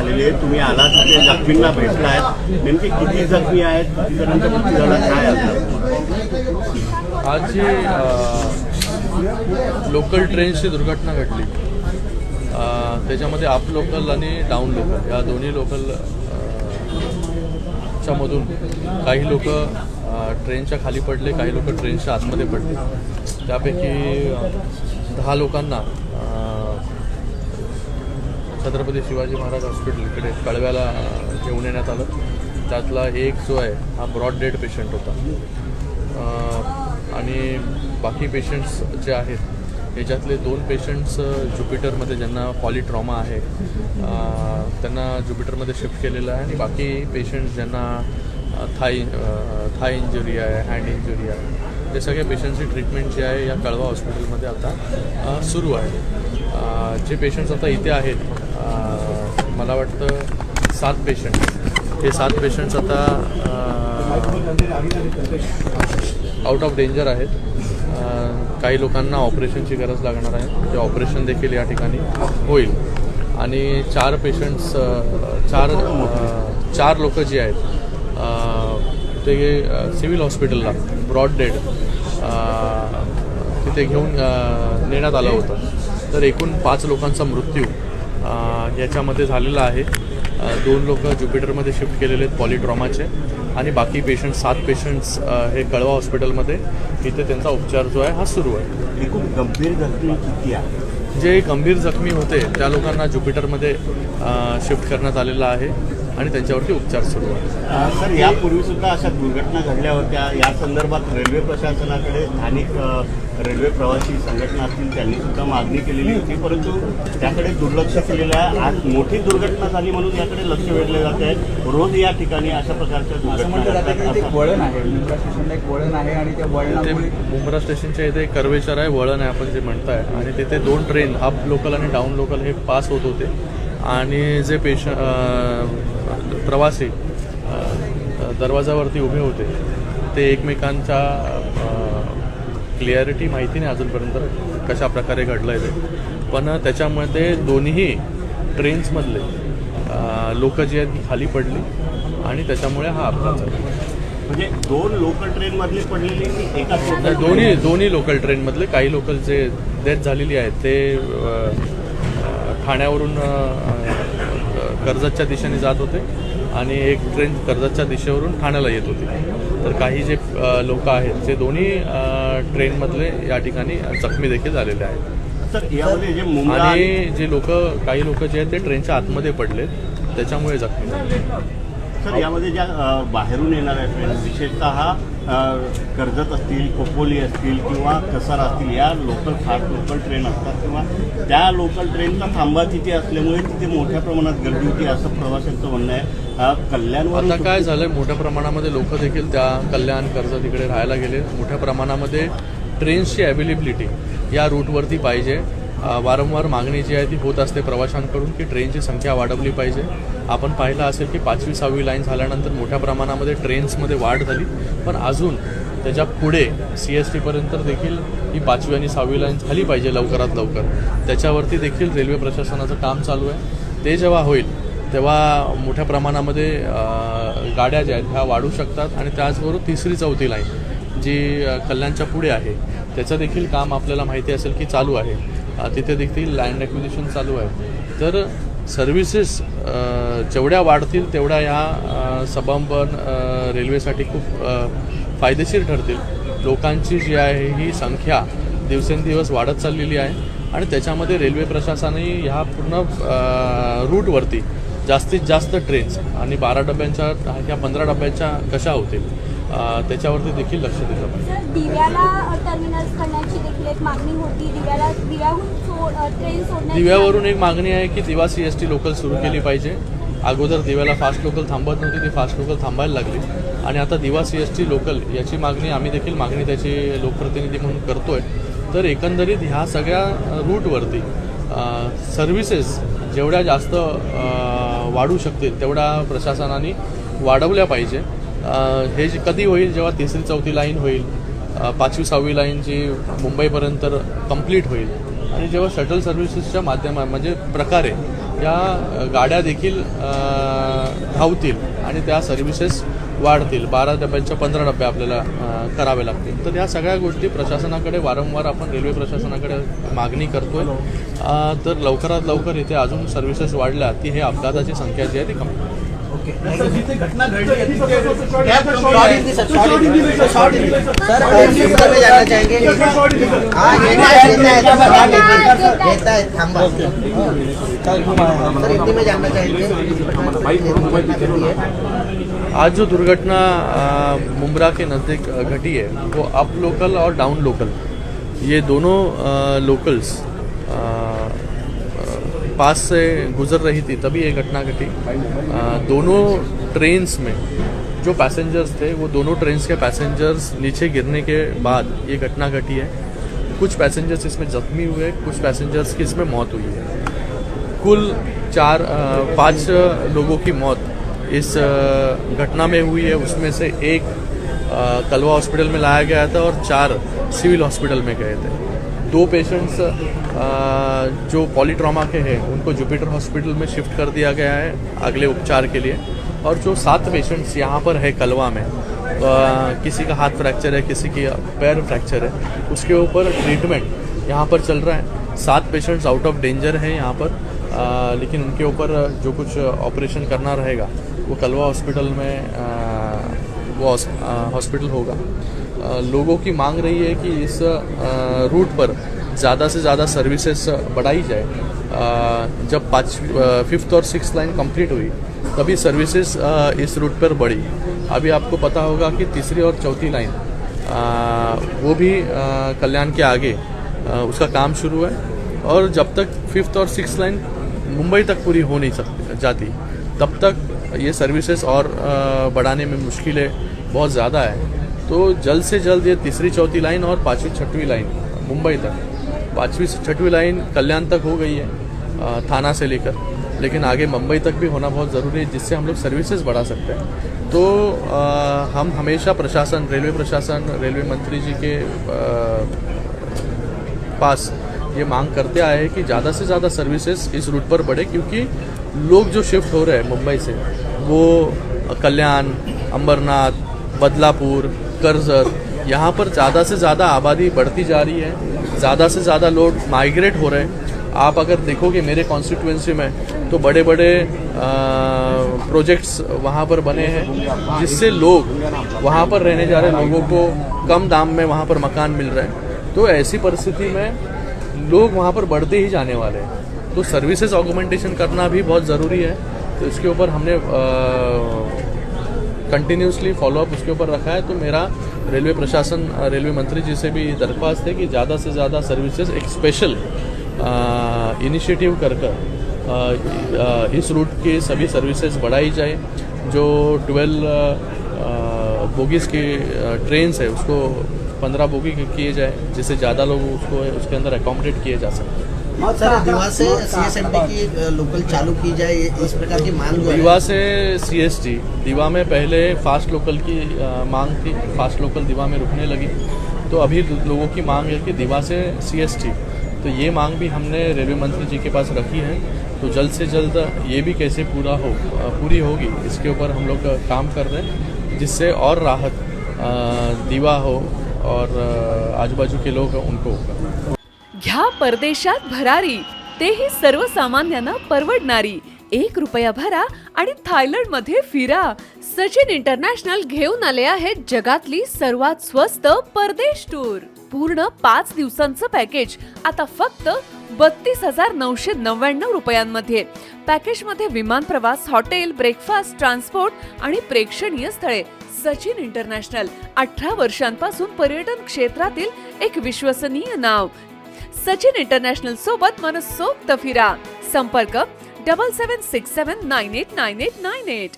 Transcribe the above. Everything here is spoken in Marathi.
झालेली आहे. तुम्ही आलात तिथे जखमींना भेटलात, नेमके किती जखमी आहेत, किती जणांचा मृत्यू झाला, काय आज जी लोकल ट्रेनची दुर्घटना घडली त्याच्यामध्ये अप लोकल आणि डाऊन लोकल या दोन्ही लोकल च्यामधून काही लोक ट्रेनच्या खाली पडले, काही लोक ट्रेनच्या आतमध्ये पडले. त्यापैकी 10 लोकांना छत्रपती शिवाजी महाराज हॉस्पिटल इकडे कळव्याला घेऊन येण्यात आलं. त्यातला एक जो आहे हा ब्रॉड डेड पेशंट होता आणि बाकी पेशंट्स जे आहेत याच्यातले 2 पेशंट्स ज्युपिटरमध्ये ज्यांना पॉलिट्रॉमा आहे त्यांना ज्युपिटरमध्ये शिफ्ट केलेलं आहे आणि बाकी पेशंट्स ज्यांना थाय इंजुरी आहे, हँड इंजुरी आहे, ते सगळ्या पेशंटची ट्रीटमेंट जी आहे या कळवा हॉस्पिटलमध्ये आता सुरू आहे. जे पेशंट्स आता इथे आहेत मला वाटतं 7 पेशंट, हे 7 पेशंट्स आता आउट ऑफ डेंजर आहेत. काही लोकांना ऑपरेशनची गरज लागणार आहे, ते ऑपरेशन देखील या ठिकाणी होईल आणि 4 पेशंट्स 4 लोक जे आहेत ते सिव्हिल हॉस्पिटलला ब्रॉड डेड तिथे घेऊन नेण्यात आलं होतं. तर एकूण 5 लोकांचा मृत्यू याच्यामध्ये झालेला आहे. 2 लोक ज्युपिटरमध्ये शिफ्ट केलेले आहेत पॉलिट्रॉमाचे आणि बाकी पेशंट्स 7 पेशंट्स हे कळवा हॉस्पिटलमध्ये इथे त्यांचा उपचार जो आहे हा सुरू आहे. एकूण गंभीर जखमी किती आहे? जे गंभीर जखमी होते त्या लोकांना ज्युपिटरमध्ये शिफ्ट करण्यात आलेलं आहे आणि त्यांच्यावरती उपचार सुरू आहे. सर, यापूर्वी सुद्धा अशा दुर्घटना घडल्या होत्या. या संदर्भात रेल्वे प्रशासनाकडे स्थानिक रेल्वे प्रवासी संघटना असतील त्यांनी सुद्धा मागणी केलेली होती, परंतु त्याकडे दुर्लक्ष केलेलं आहे. आज मोठी दुर्घटना झाली म्हणून याकडे लक्ष वेधले जात आहे. रोज या ठिकाणी अशा प्रकारच्या दुर्घटना वळण आहे, मुंब्रा स्टेशनला एक वळण आहे आणि त्या वळणामुळे मुंब्रा स्टेशनच्या इथे एक कर्वेचर आहे, वळण आहे आपण जे म्हणताय, आणि तिथे 2 ट्रेन अप लोकल आणि डाऊन लोकल हे पास होत होते आणि जे प्रवासी दरवाजावरती उभे होते ते एकमेकांच्या क्लिअरिटी माहिती नाही अजूनपर्यंत कशा प्रकारे घडलं आहे ते, पण त्याच्यामध्ये दोन्ही ट्रेन्समधले लोक जे आहेत ती खाली पडली आणि त्याच्यामुळे हा अपघात झाला. म्हणजे 2 लोकल ट्रेनमधले पडलेले की एका? दोन्ही लोकल ट्रेनमधले. काही लोकल जे डेथ झालेली आहेत ते ठाण्यावरून कर्जतच्या दिशेने जात होते आणि एक ट्रेन कर्जतच्या दिशेवरून ठाण्याला येत होती. तर काही जे लोक आहेत ते दोन्ही ट्रेनमधले या ठिकाणी जखमी देखील झालेले आहेत. सर, यामध्ये जे आणि जे काही लोक जे आहेत ते ट्रेनच्या आतमध्ये पडलेत त्याच्यामुळे जखमी झाले. सर, यामध्ये ज्या बाहेरून येणाऱ्या ट्रेन विशेषतः कर्जत असतील, खोपोली असतील किंवा कसारा असतील, या फास्ट लोकल ट्रेन असतात किंवा त्या लोकल ट्रेनचा थांबा तिथे असल्यामुळे तिथे मोठ्या प्रमाणात गर्दी होती असं प्रवाशांचं म्हणणं आहे. कल्याणवर आता काय झालंय, मोठ्या प्रमाणामध्ये लोक देखील त्या कल्याण कर्जत इकडे राहायला गेले. मोठ्या प्रमाणामध्ये ट्रेन्सची अवेलेबिलिटी या रूटवरती पाहिजे. वारंवार मागणी जी आहे ती होत असते प्रवाशांकडून की ट्रेनची संख्या वाढवली पाहिजे. आपण पाहिलं असेल की 5वी 6वी लाईन झाल्यानंतर मोठ्या प्रमाणामध्ये ट्रेन्समध्ये वाढ झाली, पण अजून त्याच्या पुढे CST पर्यंत देखील ही 5वी आणि 6वी लाईन झाली पाहिजे लवकरात लवकर. त्याच्यावरती देखील रेल्वे प्रशासनाचं काम चालू आहे. ते जेव्हा होईल तेव्हा मोठ्या प्रमाणामध्ये गाड्या ज्या आहेत ह्या वाढू शकतात आणि त्याचबरोबर 3री 4थी लाईन जी कल्याणच्या पुढे आहे त्याचं देखील काम आपल्याला माहिती असेल की चालू आहे. तिथे देखील लँड ॲक्विजिशन चालू आहे. तर सर्व्हिसेस जेवढ्या वाढतील तेवढ्या ह्या सबअर्बन रेल्वेसाठी खूप फायदेशीर ठरतील. लोकांची जी आहे ही संख्या दिवसेंदिवस वाढत चाललेली आहे आणि त्याच्यामध्ये रेल्वे प्रशासनाने ह्या पूर्ण रूटवरती जास्तीत जास्त ट्रेन्स आणि 12 डब्यांच्या ह्या 15 डब्यांच्या कशा होतील त्याच्यावरती देखील लक्ष दिलं पाहिजे. दिव्याला टर्मिनल्स करण्याची देखील एक मागणी होती. दिव्यावरून एक मागणी आहे की दिवा CST लोकल सुरू केली पाहिजे. अगोदर दिव्याला फास्ट लोकल थांबत नव्हती, ती फास्ट लोकल थांबायला लागली आणि आता दिवा CST लोकल याची मागणी आम्ही देखील त्याची लोकप्रतिनिधी म्हणून करतोय. तर एकंदरीत ह्या सगळ्या रूटवरती सर्व्हिसेस जेवढ्या जास्त वाढू शकतील तेवढ्या प्रशासनाने वाढवल्या पाहिजे. हे कधी होईल, जेव्हा 3री 4थी लाईन होईल, 5वी 6वी लाईन जी मुंबईपर्यंत कंप्लीट होईल आणि जेव्हा शटल सर्व्हिसेसच्या माध्यमात म्हणजे प्रकारे या गाड्या देखील धावतील आणि त्या सर्व्हिसेस वाढतील. 12 डब्यांच्या 15 डबे आपल्याला करावे लागतील. तर या सगळ्या गोष्टी प्रशासनाकडे वारंवार आपण रेल्वे प्रशासनाकडे मागणी करतोय. तर लवकरात लवकर इथे अजून सर्व्हिसेस वाढल्या ती हे अपघाताची संख्या जी आहे ती कमी होईल. सर हिंदी में जानना चाहेंगे सर हिंदी में जानना चाहेंगे आज जो दुर्घटना मुंब्रा के नज़दीक घटी है वो अप लोकल और डाउन लोकल ये दोनों लोकल्स पास से गुजर रही थी तभी ये घटना घटी. दोनों ट्रेन्स में जो पैसेंजर्स थे वो दोनों ट्रेन्स के पैसेंजर्स नीचे गिरने के बाद ये घटना घटी है. कुछ पैसेंजर्स इसमें जख्मी हुए, कुछ पैसेंजर्स की इसमें मौत हुई है. कुल 5 लोगों की मौत इस घटना में हुई है. उसमें से एक कलवा हॉस्पिटल में लाया गया था और 4 सिविल हॉस्पिटल में गए थे. 2 पेशेंट्स जो पॉलीट्रॉमा के हैं उनको जुपिटर हॉस्पिटल में शिफ्ट कर दिया गया है अगले उपचार के लिए. और जो 7 पेशेंट्स यहाँ पर है कलवा में, किसी का हाथ फ्रैक्चर है, किसी की पैर फ्रैक्चर है, उसके ऊपर ट्रीटमेंट यहाँ पर चल रहा है. 7 पेशेंट्स आउट ऑफ डेंजर हैं यहाँ पर, लेकिन उनके ऊपर जो कुछ ऑपरेशन करना रहेगा वो कलवा हॉस्पिटल में वो हॉस्पिटल होगा. लोगों की मांग रही है कि इस रूट पर ज़्यादा से ज़्यादा सर्विसेज बढ़ाई जाए. जब 5th और 6th लाइन कंप्लीट हुई तभी सर्विसेज इस रूट पर बढ़ी. अभी आपको पता होगा कि 3री और 4थी लाइन वो भी कल्याण के आगे उसका काम शुरू है. और जब तक 5th और 6th लाइन मुंबई तक पूरी हो नहीं जाती तब तक ये सर्विसेज और बढ़ाने में मुश्किलें बहुत ज़्यादा है. तो जल्द से जल्द ये 3री 4थी लाइन और 5वीं 6वीं लाइन मुंबई तक, 5वीं 6वीं लाइन कल्याण तक हो गई है थाना से लेकर, लेकिन आगे मुंबई तक भी होना बहुत ज़रूरी है जिससे हम लोग सर्विसेज बढ़ा सकते हैं. तो हम हमेशा प्रशासन, रेलवे प्रशासन, रेलवे मंत्री जी के पास ये मांग करते आए हैं कि ज़्यादा से ज़्यादा सर्विसेज इस रूट पर बढ़े, क्योंकि लोग जो शिफ्ट हो रहे हैं मुंबई से वो कल्याण, अंबरनाथ, बदलापुर, कर्जत, यहाँ पर ज़्यादा से ज़्यादा आबादी बढ़ती जा रही है. ज़्यादा से ज़्यादा लोग माइग्रेट हो रहे हैं. आप अगर देखोगे मेरे कॉन्स्टिट्यूएंसी में तो बड़े बड़े प्रोजेक्ट्स वहाँ पर बने हैं जिससे लोग वहाँ पर रहने जा रहे लोगों को कम दाम में वहाँ पर मकान मिल रहे हैं. तो ऐसी परिस्थिति में लोग वहाँ पर बढ़ते ही जाने वाले हैं. तो सर्विसेज ऑगमेंटेशन करना भी बहुत ज़रूरी है. तो इसके ऊपर हमने कंटिन्यूसली फॉलोअप उसके ऊपर रखा है. तो मेरा रेलवे प्रशासन, रेलवे मंत्री जी से भी दरख्वास्त है कि ज़्यादा से ज़्यादा सर्विसेज एक स्पेशल इनिशिएटिव कर इस रूट की सभी सर्विसेज बढ़ाई जाए. जो 12 बोगीज़ की ट्रेन्स है उसको 15 बोगी किए जाए, जिससे ज़्यादा लोग उसको उसके अंदर अकोमोडेट किए जा सकते हैं. सर दीवा से CSMT की लोकल चालू की जाए, इस प्रकार की मांग जो है. दीवा से CST, दीवा में पहले फास्ट लोकल की मांग थी, फास्ट लोकल दीवा में रुकने लगी. तो अभी लोगों की मांग है कि दीवा से CST. तो ये मांग भी हमने रेलवे मंत्री जी के पास रखी है. तो जल्द से जल्द ये भी कैसे पूरी होगी इसके ऊपर हम लोग काम कर रहे हैं, जिससे और राहत दीवा हो और आजू बाजू के लोग उनको होगा. घ्या परदेशात भरारी, तेही सर्वसामान्यांना परवडणारी. 1 रुपया भरा आणि थायलंडमध्ये फिरा. सचिन इंटरनॅशनल घेऊन आले आहेत जगातली सर्वात स्वस्त परदेश टूर. पूर्ण 5 दिवसांचं पॅकेज आता फक्त 32,999 रुपयांमध्ये. पॅकेजमध्ये विमान प्रवास, हॉटेल, ब्रेकफास्ट, ट्रान्सपोर्ट आणि प्रेक्षणीय स्थळे. सचिन इंटरनॅशनल 18 वर्षांपासून पर्यटन क्षेत्रातील एक विश्वसनीय नाव. सचिन इंटरनॅशनल सोबत मनसोक्त फिरा. संपर्क 7767989898.